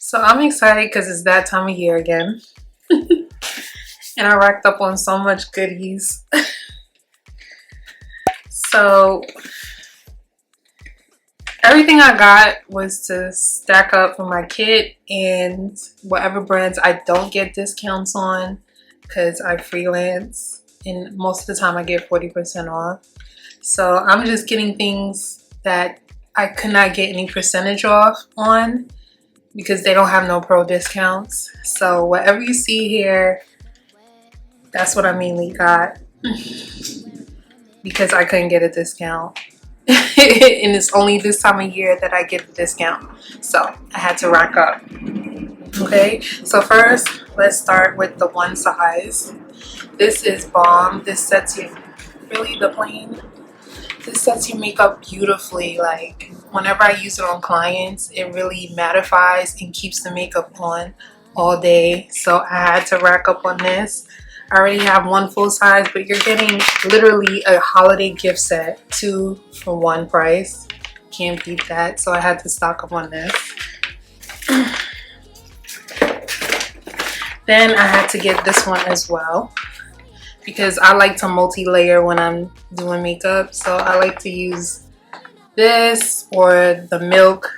So I'm excited because it's that time of year again. And I racked up on so much goodies. So everything I got was to stack up for my kit and whatever brands I don't get discounts on because I freelance and most of the time I get 40% off. So I'm just getting things that I could not get any percentage off on because they don't have no pro discounts. So whatever you see here, that's what I mainly got because I couldn't get a discount. And it's only this time of year that I get a discount. So I had to rack up. Okay, so first let's start with the one size. This is bomb. This sets you, really the plain, this sets your makeup beautifully. Like whenever I use it on clients, it really mattifies and keeps the makeup on all day. So I had to rack up on this. I already have one full size, but you're getting literally a holiday gift set, 2 for 1 price. Can't beat that. So I had to stock up on this. Then I had to get this one as well because I like to multi-layer when I'm doing makeup. So I like to use this or the milk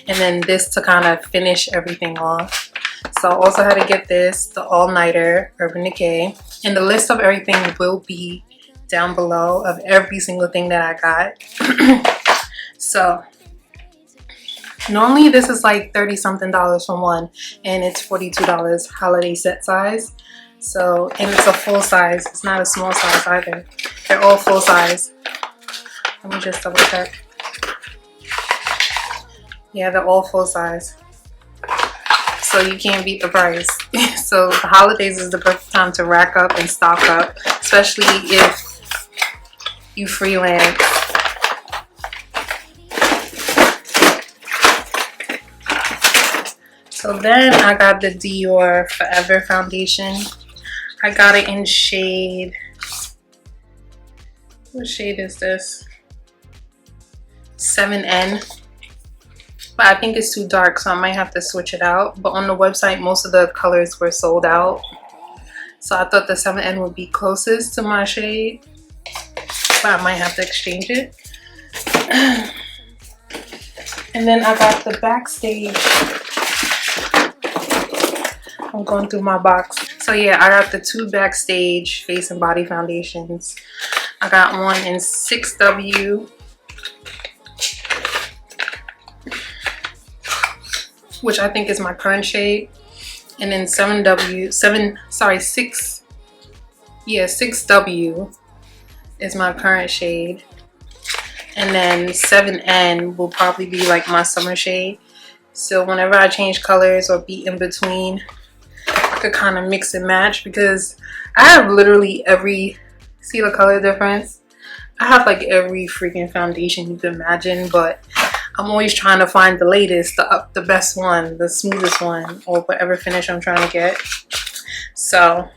and then this to kind of finish everything off. So I also had to get this, the all-nighter Urban Decay, and the list of everything will be down below of every single thing that I got. So normally this is like $30-something for one, and it's $42 holiday set size. So, and it's a full size, it's not a small size either. They're all full size. Let me just double check. Yeah, they're all full size. So you can't beat the price. So the holidays is the perfect time to rack up and stock up, especially if you freelance. So then I got the DIOR Forever foundation. I got it in shade, what shade is this? 7N. But I think it's too dark, so I might have to switch it out. But on the website, most of the colors were sold out. So I thought the 7N would be closest to my shade. But I might have to exchange it. And then I got the Backstage. I'm going through my box. So yeah, I got the 2 Backstage face and body foundations. I got one in 6W. Which I think is my current shade, and then 6W is my current shade, and then 7N will probably be like my summer shade. So whenever I change colors or be in between, I could kind of mix and match because I have literally every, see the color difference? I have like every freaking foundation you can imagine, but I'm always trying to find the latest, the best one, the smoothest one, or whatever finish I'm trying to get. So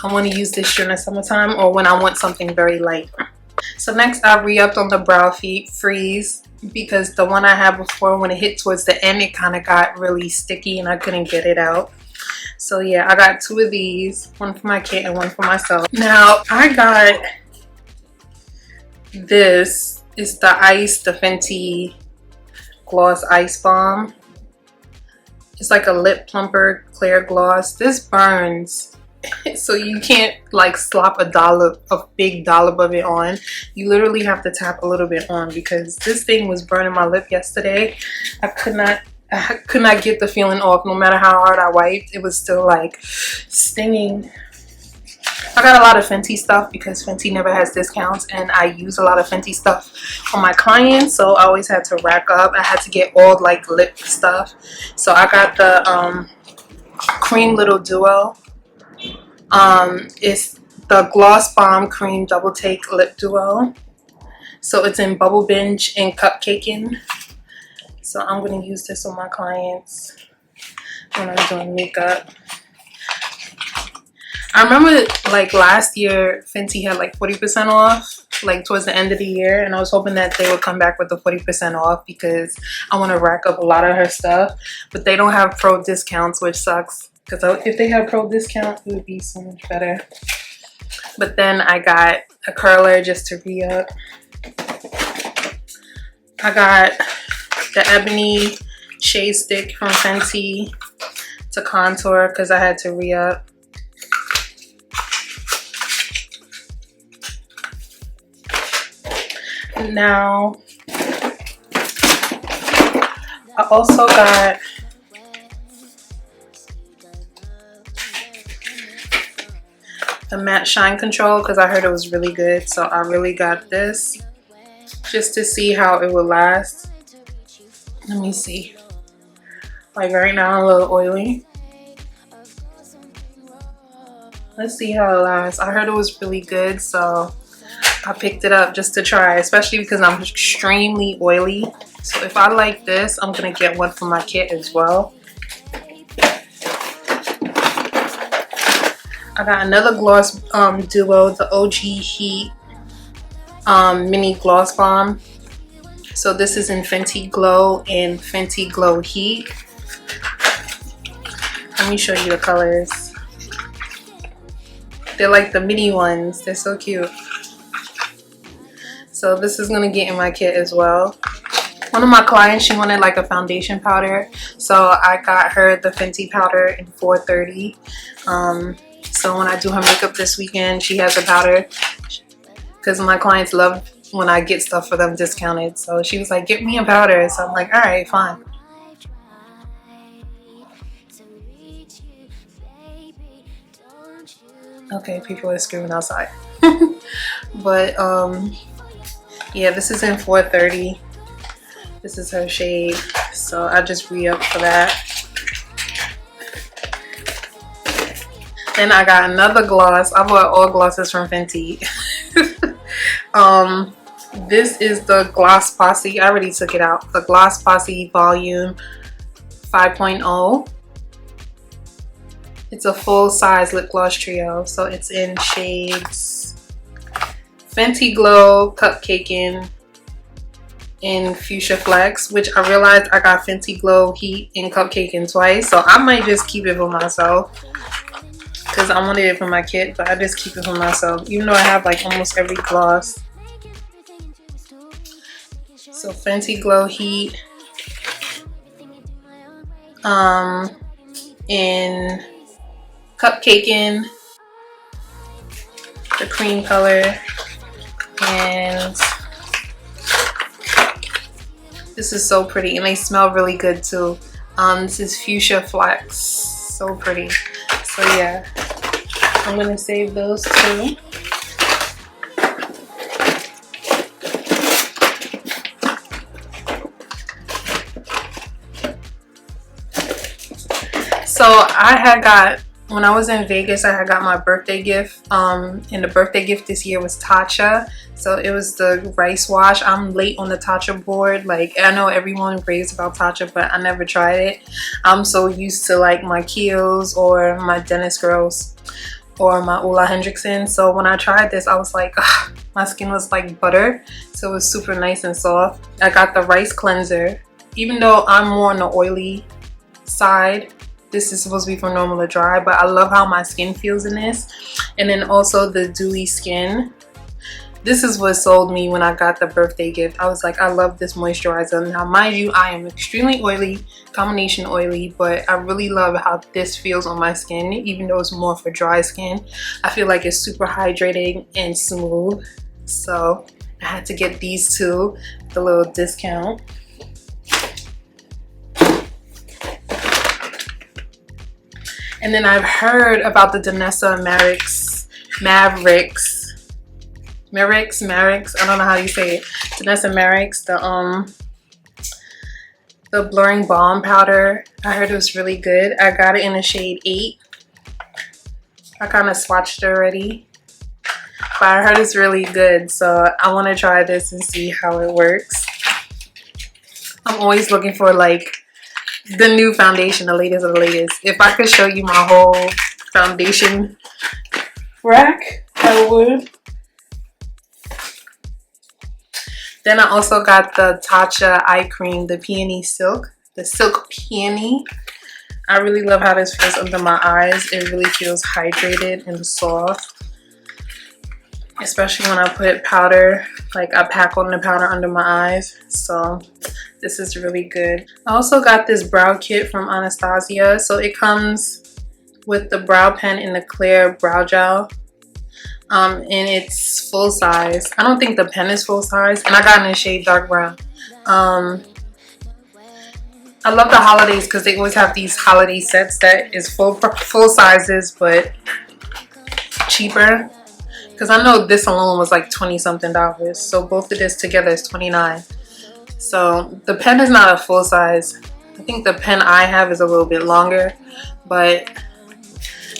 I want to use this during the summertime or when I want something very light. So next I re-upped on the brow freeze because the one I had before, when it hit towards the end, it kind of got really sticky and I couldn't get it out. So yeah, I got 2 of these, one for my kit and one for myself. Now I got this. It's the Fenty Gloss Ice Balm. It's like a lip plumper clear gloss. This burns, so you can't like slop a big dollop of it on. You literally have to tap a little bit on because this thing was burning my lip yesterday. I could not get the feeling off. No matter how hard I wiped, it was still like stinging. I got a lot of Fenty stuff because Fenty never has discounts, and I use a lot of Fenty stuff on my clients, so I always had to rack up. I had to get all like lip stuff. So I got the Cream Little Duo. It's the Gloss Bomb Cream Double Take Lip Duo. So it's in Bubble Binge and Cupcaking. So I'm going to use this on my clients when I'm doing makeup. I remember like last year Fenty had like 40% off, like towards the end of the year, and I was hoping that they would come back with the 40% off because I want to rack up a lot of her stuff, but they don't have pro discounts, which sucks, because if they had pro discount it would be so much better. But then I got a curler just to re-up. I got the Ebony Shade Stick from Fenty to contour because I had to re-up. Now, I also got the matte shine control because I heard it was really good, so I really got this just to see how it will last. Let me see. Like right now, I'm a little oily. Let's see how it lasts. I heard it was really good, so I picked it up just to try, especially because I'm extremely oily. So if I like this, I'm gonna get one for my kit as well. I got another gloss duo, the OG Heat mini gloss bomb. So this is in Fenty Glow and Fenty Glow Heat. Let me show you the colors. They're like the mini ones. They're so cute. So this is gonna get in my kit as well. One of my clients, she wanted like a foundation powder, so I got her the Fenty powder in 430. So when I do her makeup this weekend, she has a powder because my clients love when I get stuff for them discounted. So she was like, get me a powder. So I'm like, all right, fine. Okay, people are screaming outside. But yeah, this is in 430. This is her shade, so I just re-up for that. Then I got another gloss. I bought all glosses from Fenty. This is the Gloss Posse. I already took it out. The Gloss Posse Volume 5.0. It's a full-size lip gloss trio, so it's in shades Fenty Glow, Cupcakin', in Fuchsia Flex, which I realized I got Fenty Glow Heat and Cupcakin' twice, so I might just keep it for myself because I wanted it for my kit, but I just keep it for myself, even though I have like almost every gloss. So Fenty Glow Heat in Cupcakin', the cream color, and this is so pretty, and they smell really good too. This is Fuchsia Flex, so pretty. So yeah, I'm gonna save those two. So I had got, when I was in Vegas, I had got my birthday gift, and the birthday gift this year was Tatcha. So it was the rice wash. I'm late on the Tatcha board. Like, I know everyone raves about Tatcha, but I never tried it. I'm so used to like my KIEHLS or my Dennis Girls or my Ola Hendrickson. So when I tried this, I was like, ugh, my skin was like butter. So it was super nice and soft. I got the rice cleanser. Even though I'm more on the oily side, this is supposed to be from normal to dry, but I love how my skin feels in this. And then also the dewy skin. This is what sold me when I got the birthday gift. I was like, I love this moisturizer. Now, mind you, I am extremely oily, combination oily, but I really love how this feels on my skin, even though it's more for dry skin. I feel like it's super hydrating and smooth. So I had to get these two, the little discount. And then I've heard about the Danessa Mavericks, I don't know how you say it. Danessa Mavericks, the blurring balm powder. I heard it was really good. I got it in the shade 8. I kind of swatched it already, but I heard it's really good, so I want to try this and see how it works. I'm always looking for like the new foundation, the latest of the latest. If I could show you my whole foundation rack, I would. Then I also got the Tatcha eye cream, the peony silk, the silk peony. I really love how this feels under my eyes. It really feels hydrated and soft, especially when I put powder, like I pack on the powder under my eyes. So this is really good. I also got this brow kit from ANASTASIA. So it comes with the brow pen and the clear brow gel. And it's full size. I don't think the pen is full size, and I got in the shade dark brown. I love the holidays because they always have these holiday sets that is full sizes but cheaper. Because I know this alone was like $20 something. So both of this together is $29. So the pen is not a full size. I think the pen I have is a little bit longer, but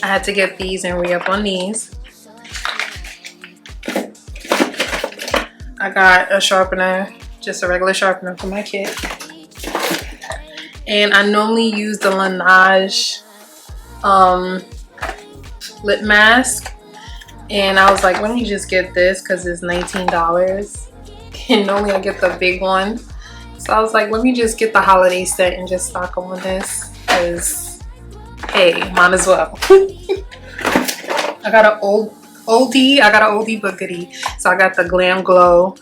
I had to get these and re-up on these. I got a sharpener, just a regular sharpener for my kit. And I normally use the LANEIGE lip mask. And I was like, let me just get this because it's $19. And normally I get the big one. So I was like, let me just get the holiday set and just stock on this. Because, hey, might as well. I got an oldie. I got an oldie but goodie. So I got the GLAMGLOW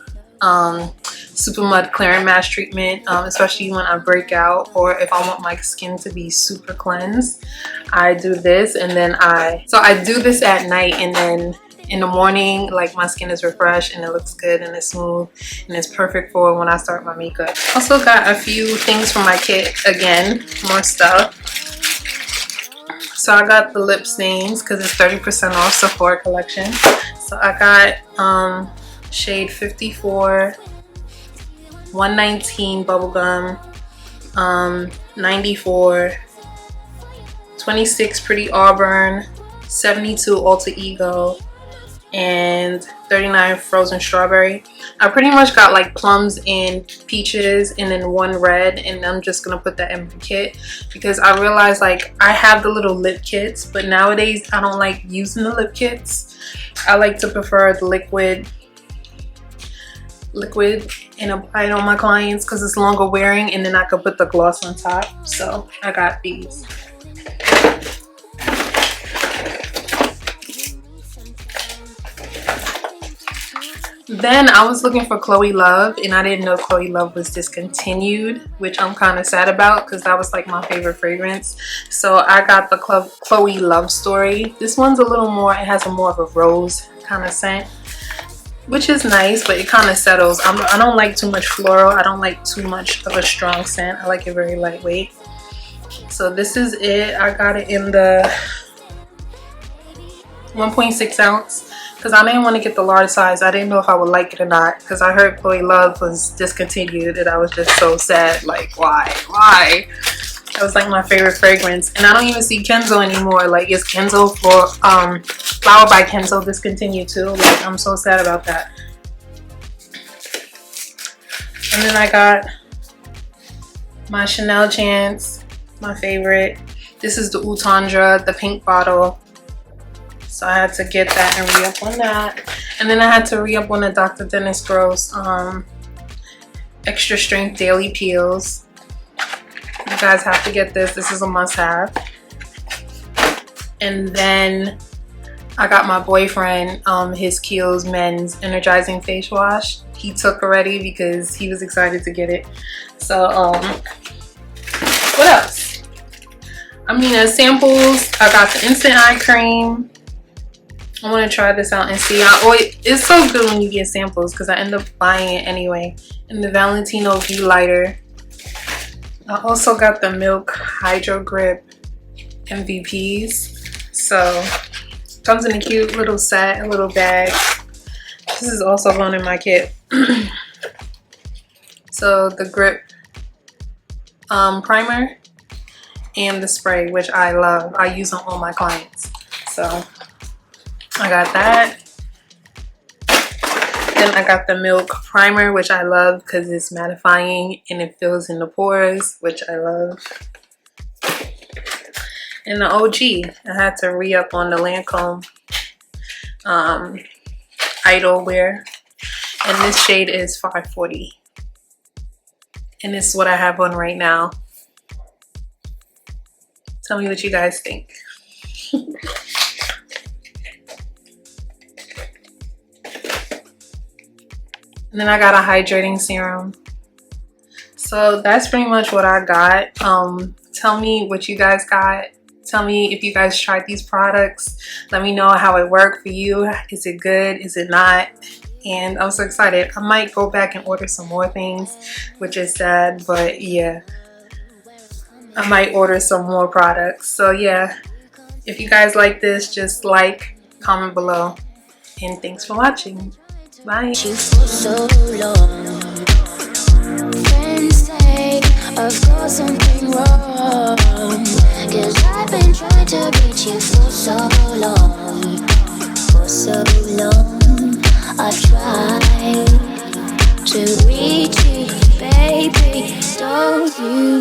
SUPERMUD Clear and Match treatment, especially when I break out or if I want my skin to be super cleansed. I do this, and then I do this at night, and then in the morning, like, my skin is refreshed and it looks good and it's smooth and it's perfect for when I start my makeup. Also got a few things from my kit, again, more stuff. So I got the lip stains because it's 30% off Sephora collection. So I got shade 54, 119 bubblegum, 94, 26 pretty auburn, 72 alter ego, and 39 frozen strawberry. I pretty much got like plums and peaches and then one red, and I'm just gonna put that in my kit because I realized, like, I have the little lip kits, but nowadays I don't like using the lip kits. I like to prefer the liquid and apply it on my clients because it's longer wearing, and then I could put the gloss on top. So I got these. Then I was looking for Chloe Love, and I didn't know Chloe Love was discontinued, which I'm kind of sad about because that was like my favorite fragrance. So I got the Chloe Love Story. This one's a little more, it has a more of a rose kind of scent, which is nice, but it kind of settles. I don't like too much floral. I don't like too much of a strong scent. I like it very lightweight. So this is it. I got it in the 1.6 ounce because I didn't want to get the large size. I didn't know if I would like it or not because I heard Chloe Love was discontinued, and I was just so sad. Like, why? That was like my favorite fragrance, and I don't even see Kenzo anymore. Like, is Kenzo for Flower by Kenzo discontinued too? Like, I'm so sad about that. And then I got my Chanel Chance, my favorite. This is the Utandra, the pink bottle. So I had to get that and re-up on that. And then I had to re-up on the Dr. Dennis Gross Extra Strength Daily Peels. You guys have to get this. This is a must-have. And then I got my boyfriend his KIEHLS Men's Energizing Face Wash. He took already because he was excited to get it. So what else? I mean, as samples, I got the Instant Eye Cream. I want to try this out and see. It's so good when you get samples because I end up buying it anyway. And the Valentino V Lighter. I also got the Milk Hydro Grip MVPs. So comes in a cute little set, a little bag. This is also going in my kit. So the grip primer and the spray, which I love. I use on all my clients. So I got that. Then I got the Milk Primer, which I love because it's mattifying and it fills in the pores, which I love. And the OG, I had to re-up on the Lancome IDOLE wear. And this shade is 540. And this is what I have on right now. Tell me what you guys think. And then I got a hydrating serum. So that's pretty much what I got. Tell me what you guys got. Tell me if you guys tried these products. Let me know how it worked for you. Is it good? Is it not? And I'm so excited. I might go back and order some more things, which is sad, but yeah. I might order some more products. So yeah, if you guys like this, just like, comment below. And thanks for watching. Bye. So long. Friends say I've got something wrong, 'cause I've been trying to reach you for so long. For so long I've tried to reach you, baby. Don't you